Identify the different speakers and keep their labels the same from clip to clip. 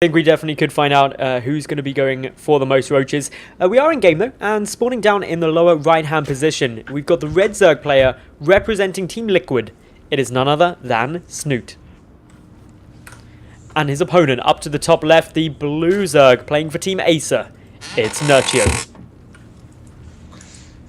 Speaker 1: I think we definitely could find out who's going to be going for the most roaches. We are in game though, and spawning down in the lower right hand position, we've got the red Zerg player representing Team Liquid. It is none other than Snute. And his opponent up to the top left, the blue Zerg playing for Team Acer. It's Nerchio.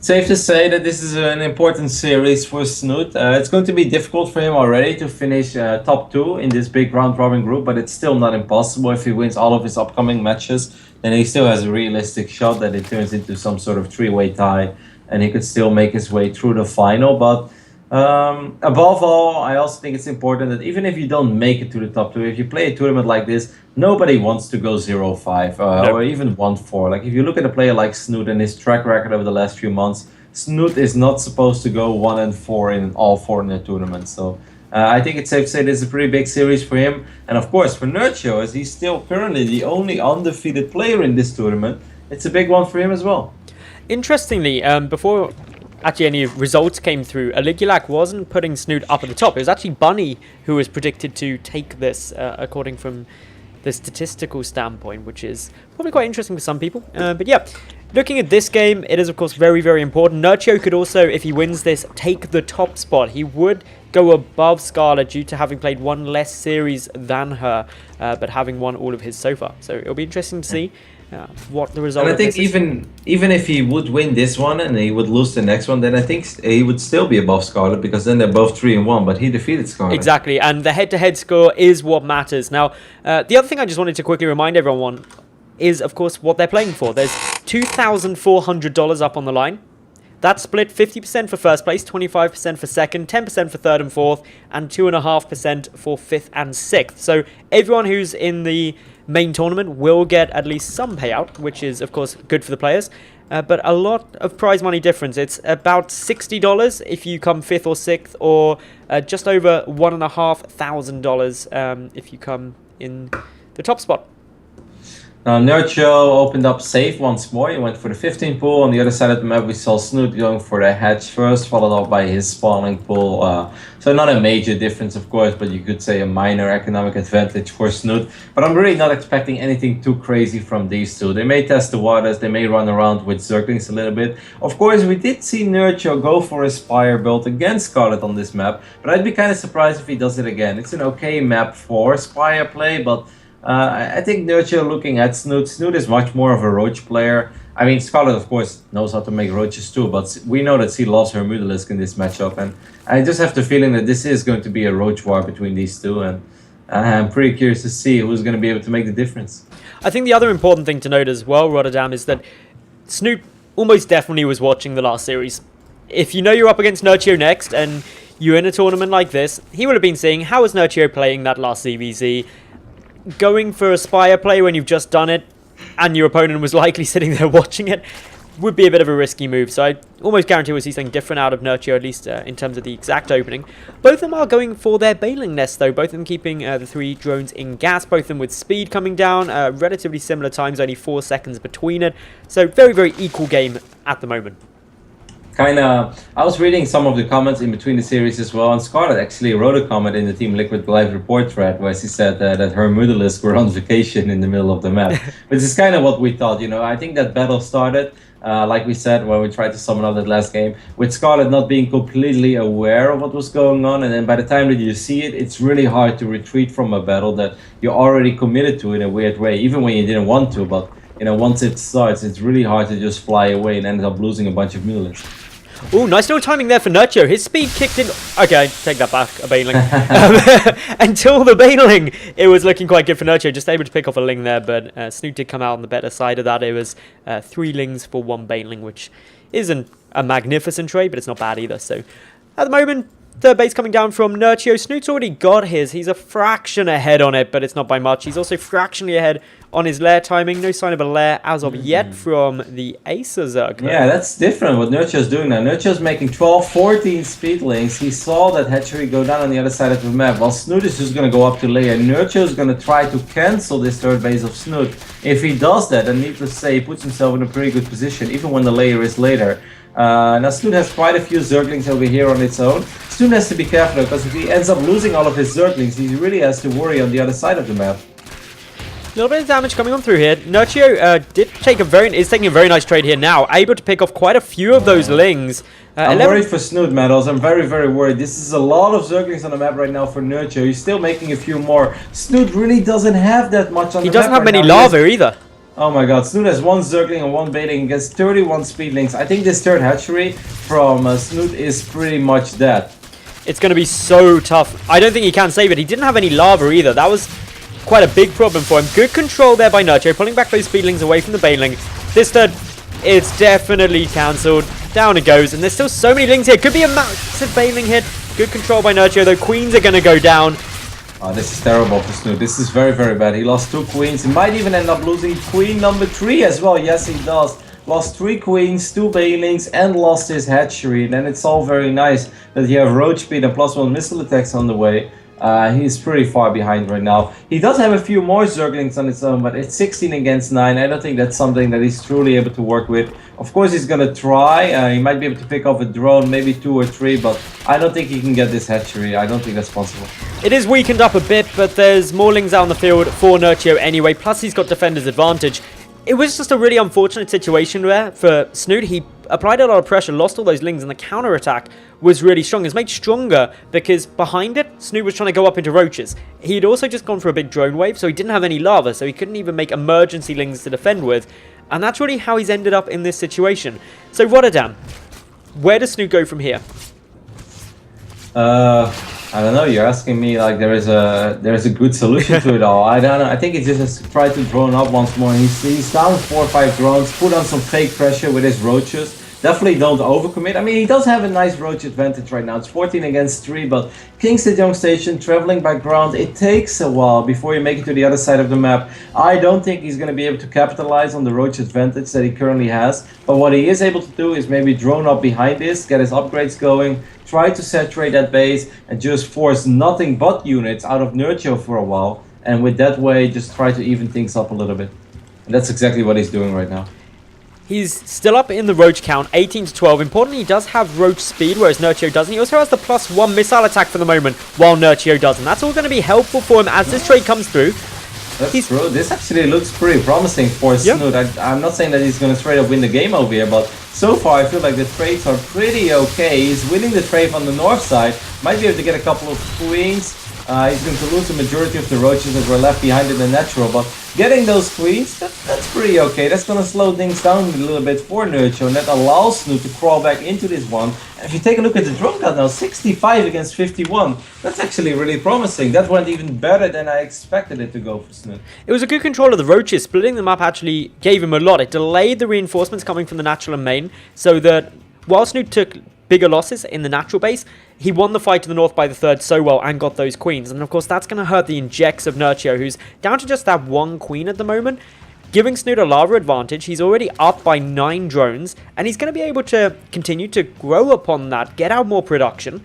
Speaker 2: Safe to say that this is an important series for Snute. It's going to be difficult for him already to finish top 2 in this big round-robin group, but it's still not impossible. If he wins all of his upcoming matches, then he still has a realistic shot that it turns into some sort of 3-way tie, and he could still make his way through the final. But above all, I also think it's important that even if you don't make it to the top 2, if you play a tournament like this, nobody wants to go 0-5 or even 1-4. Like if you look at a player like Snute and his track record over the last few months, Snute is not supposed to go 1-4 in all 4 in the tournament. So I think it's safe to say this is a pretty big series for him. And of course for Nerchio, as he's still currently the only undefeated player in this tournament, it's a big one for him as well.
Speaker 1: Interestingly, before actually any results came through, Aligulac wasn't putting Snute up at the top. It was actually Bunny who was predicted to take this, according from the statistical standpoint, which is probably quite interesting for some people. But yeah, looking at this game, it is of course very, very important. Nerchio could also, if he wins this, take the top spot. He would go above Scarlet due to having played one less series than her, but having won all of his so far. So it'll be interesting to see what the result.
Speaker 2: And I think even if he would win this one and he would lose the next one, then I think he would still be above Scarlet, because then they're both 3-1. But he defeated Scarlet.
Speaker 1: Exactly, and the head-to-head score is what matters. Now, the other thing I just wanted to quickly remind everyone is, of course, what they're playing for. There's $2,400 up on the line. That's split 50% for first place, 25% for second, 10% for third and fourth, and 2.5% for fifth and sixth. So everyone who's in the main tournament will get at least some payout, which is, of course, good for the players. But a lot of prize money difference. It's about $60 if you come fifth or sixth, or just over $1,500 if you come in the top spot.
Speaker 2: Now Nerchio opened up safe once more. He went for the 15 pool. On the other side of the map, we saw Snute going for the hatch first, followed up by his spawning pool. So not a major difference, of course, but you could say a minor economic advantage for Snute. But I'm really not expecting anything too crazy from these two. They may test the waters, they may run around with Zerglings a little bit. Of course, we did see Nerchio go for a Spire build against Scarlet on this map, but I'd be kind of surprised if he does it again. It's an okay map for Spire play, but I think Nerchio, looking at Snute is much more of a roach player. I mean, Scarlet, of course, knows how to make roaches too, but we know that she loves her Mutalisk in this matchup, and I just have the feeling that this is going to be a roach war between these two, and I'm pretty curious to see who's going to be able to make the difference.
Speaker 1: I think the other important thing to note as well, Rotterdam, is that Snute almost definitely was watching the last series. If you know you're up against Nerchio next, and you're in a tournament like this, he would have been seeing, how is Nerchio playing that last ZvZ? Going for a Spire play when you've just done it and your opponent was likely sitting there watching it would be a bit of a risky move. So I almost guarantee we'll see something different out of Nerchio, at least in terms of the exact opening. Both of them are going for their Baneling Nest, though. Both of them keeping the 3 drones in gas. Both of them with speed coming down. Relatively similar times, only 4 seconds between it. So very, very equal game at the moment.
Speaker 2: I was reading some of the comments in between the series as well, and Scarlet actually wrote a comment in the Team Liquid live report thread where she said that her Mutalisk were on vacation in the middle of the map, which is kind of what we thought. You know, I think that battle started, like we said when we tried to summon up that last game, with Scarlet not being completely aware of what was going on, and then by the time that you see it, it's really hard to retreat from a battle that you're already committed to in a weird way, even when you didn't want to. But you know, once it starts, it's really hard to just fly away and end up losing a bunch of Mutalisks.
Speaker 1: Oh, nice little timing there for Nerchio. His speed kicked in. Okay, take that back, a Baneling. Until the Baneling, it was looking quite good for Nerchio. Just able to pick off a Ling there, but Snute did come out on the better side of that. It was 3 Lings for 1 Baneling, which isn't a magnificent trade, but it's not bad either. So at the moment, third base coming down from Nerchio. Snute's already got his. He's a fraction ahead on it, but it's not by much. He's also fractionally ahead on his lair timing. No sign of a lair as of yet from the Acer Zerg.
Speaker 2: Yeah, that's different what Nerchio's doing now. Nerchio's making 12-14 speed links. He saw that hatchery go down on the other side of the map, while Snute is just going to go up to lair. Nerchio's going to try to cancel this third base of Snute. If he does that, then needless to say, he puts himself in a pretty good position, even when the layer is later. Now Snute has quite a few Zerglings over here on its own. Snute has to be careful, because if he ends up losing all of his Zerglings, he really has to worry on the other side of the map.
Speaker 1: little bit of damage coming on through here. Nerchio is taking a very nice trade here now, able to pick off quite a few of those lings.
Speaker 2: I'm worried for Snute, Metals. I'm very, very worried. This is a lot of Zerglings on the map right now for Nerchio. He's still making a few more. Snute really doesn't have that much on the map.
Speaker 1: He doesn't have
Speaker 2: right
Speaker 1: many
Speaker 2: now.
Speaker 1: lava either.
Speaker 2: Oh my god, Snute has 1 Zergling and 1 Bailing against 31 Speedlings. I think this third hatchery from Snute is pretty much dead.
Speaker 1: It's going to be so tough. I don't think he can save it. He didn't have any lava either. That was quite a big problem for him. Good control there by Nerchio, pulling back those Speedlings away from the Bailing. This third, it's definitely cancelled. Down it goes, and there's still so many lings here. Could be a massive Bailing hit. Good control by Nerchio, though. Queens are going to go down.
Speaker 2: Oh, this is terrible for Snute. This is very, very bad. He lost 2 queens. He might even end up losing queen number 3 as well. Yes, he does. Lost 3 queens, 2 Bailings, and lost his hatchery. And then it's all very nice that you have roach speed and +1 missile attacks on the way. He's pretty far behind right now. He does have a few more Zerglings on his own, but it's 16 against 9. I don't think that's something that he's truly able to work with. Of course, he's going to try. He might be able to pick off a drone, maybe 2 or 3, but I don't think he can get this hatchery. I don't think that's possible.
Speaker 1: It is weakened up a bit, but there's more lings out on the field for Nerchio anyway, plus he's got defender's advantage. It was just a really unfortunate situation there for Snute. He applied a lot of pressure, lost all those lings, and the counter-attack was really strong. It's made stronger because behind it, Snute was trying to go up into roaches. He'd also just gone for a big drone wave, so he didn't have any lava, so he couldn't even make emergency lings to defend with. And that's really how he's ended up in this situation. So Rotterdam, where does Snute go from here?
Speaker 2: I don't know. You're asking me like there is a good solution to it all. I don't know. I think he just has to try to drone up once more. He's down 4 or 5 drones. Put on some fake pressure with his roaches. Definitely don't overcommit. I mean, he does have a nice roach advantage right now. It's 14 against 3, but Kingston Young Station, traveling by ground, it takes a while before you make it to the other side of the map. I don't think he's going to be able to capitalize on the roach advantage that he currently has. But what he is able to do is maybe drone up behind this, get his upgrades going, try to saturate that base, and just force nothing but units out of Nerchio for a while. And with that way, just try to even things up a little bit. And that's exactly what he's doing right now.
Speaker 1: He's still up in the roach count, 18 to 12. Importantly, he does have roach speed, whereas Nerchio doesn't. He also has the +1 missile attack for the moment, while Nerchio doesn't. That's all going to be helpful for him as this trade comes through.
Speaker 2: That's true. This actually looks pretty promising for Snute. I'm not saying that he's going to straight up win the game over here, but so far I feel like the trades are pretty okay. He's winning the trade on the north side. Might be able to get a couple of queens. He's going to lose the majority of the roaches that were left behind in the natural, but getting those queens, that's pretty okay. That's going to slow things down a little bit for Nerchio, and that allows Snute to crawl back into this one. And if you take a look at the drone count now, 65 against 51. That's actually really promising. That went even better than I expected it to go for Snute.
Speaker 1: It was a good control of the roaches. Splitting them up actually gave him a lot. It delayed the reinforcements coming from the natural and main, so that while Snute took bigger losses in the natural base, he won the fight to the north by the third so well and got those queens. And of course, that's going to hurt the injects of Nerchio, who's down to just that 1 queen at the moment. Giving Snute a lava advantage, he's already up by 9 drones, and he's going to be able to continue to grow upon that, get out more production,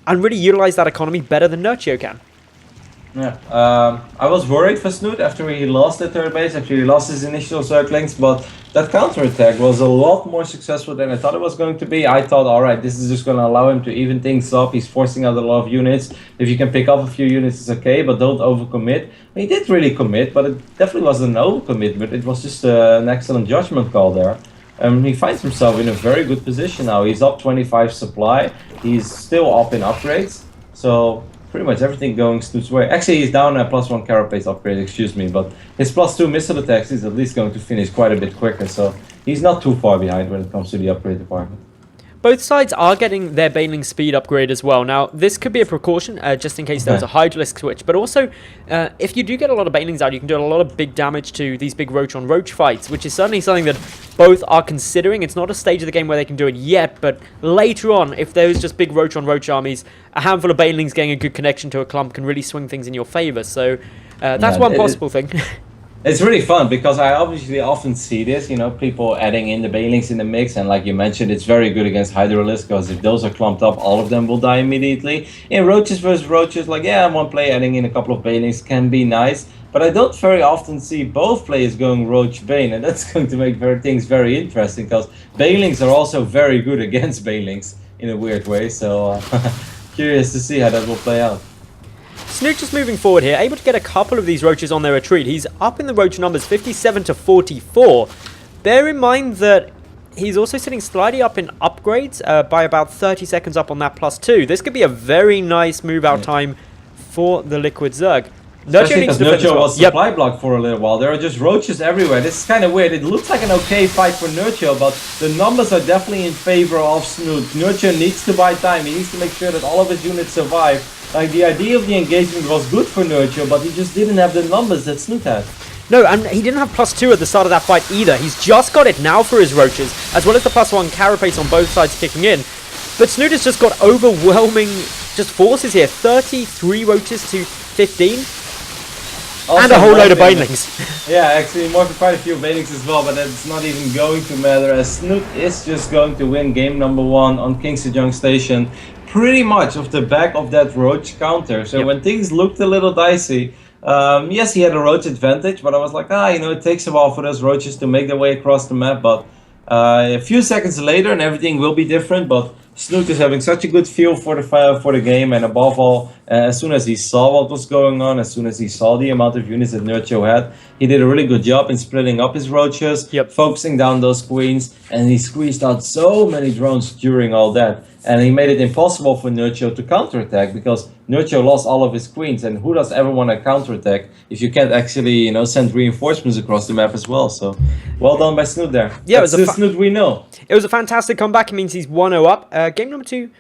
Speaker 1: and really utilize that economy better than Nerchio can.
Speaker 2: Yeah, I was worried for Snute after he lost the third base, after he lost his initial Zerglings, but that counterattack was a lot more successful than I thought it was going to be. I thought, alright, this is just going to allow him to even things up. He's forcing out a lot of units. If you can pick up a few units, it's okay, but don't overcommit. He did really commit, but it definitely wasn't an overcommitment. It was just an excellent judgment call there. He finds himself in a very good position now. He's up 25 supply. He's still up in upgrades. So pretty much everything going Snoot's way. Actually, he's down a +1 carapace upgrade, excuse me, but his +2 missile attacks is at least going to finish quite a bit quicker, so he's not too far behind when it comes to the upgrade department.
Speaker 1: Both sides are getting their Bailing speed upgrade as well. Now, this could be a precaution just in case there's a Hydralisk switch, but also, if you do get a lot of Bailings out, you can do a lot of big damage to these big roach-on-roach fights, which is certainly something that both are considering. It's not a stage of the game where they can do it yet, but later on, if there's just big roach-on-roach armies, a handful of Bailings getting a good connection to a clump can really swing things in your favor. So, that's one possible thing.
Speaker 2: It's really fun because I obviously often see this, you know, people adding in the Bailings in the mix, and like you mentioned, it's very good against Hydralisk because if those are clumped up, all of them will die immediately. In roaches versus roaches, like yeah, one play adding in a couple of Bailings can be nice, but I don't very often see both players going Roach Bane, and that's going to make things very interesting because Bailings are also very good against Bailings in a weird way, so curious to see how that will play out.
Speaker 1: Snute just moving forward here, able to get a couple of these roaches on their retreat. He's up in the roach numbers 57 to 44. Bear in mind that he's also sitting slightly up in upgrades by about 30 seconds up on that +2. This could be a very nice move out time for the Liquid Zerg.
Speaker 2: Especially because Nerchio was supply blocked for a little while. There are just roaches everywhere. This is kind of weird. It looks like an okay fight for Nerchio, but the numbers are definitely in favor of Snute. Nerchio needs to buy time. He needs to make sure that all of his units survive. Like, the idea of the engagement was good for Nerchio, but he just didn't have the numbers that Snute had.
Speaker 1: No, and he didn't have +2 at the start of that fight either. He's just got it now for his roaches, as well as the +1 carapace on both sides kicking in. But Snute has just got overwhelming just forces here. 33 roaches to 15. Also and a whole load of banelings.
Speaker 2: Yeah, actually more for quite a few banelings as well, but that's not even going to matter, as Snute is just going to win game number 1 on King Sejong Station, pretty much off the back of that roach counter. So when things looked a little dicey, yes, he had a roach advantage, but I was like, you know, it takes a while for those roaches to make their way across the map, but a few seconds later and everything will be different. But Snute is having such a good feel for the game, and above all, as soon as he saw what was going on, as soon as he saw the amount of units that Nerchio had, he did a really good job in splitting up his roaches, focusing down those queens, and he squeezed out so many drones during all that. And he made it impossible for Nerchio to counterattack, because Nerchio lost all of his queens, and who does ever want to counterattack if you can't actually, you know, send reinforcements across the map as well? So, well done by Snute there. Yeah, that's the Snute we know.
Speaker 1: It was a fantastic comeback. It means he's 1-0 up. Game number 2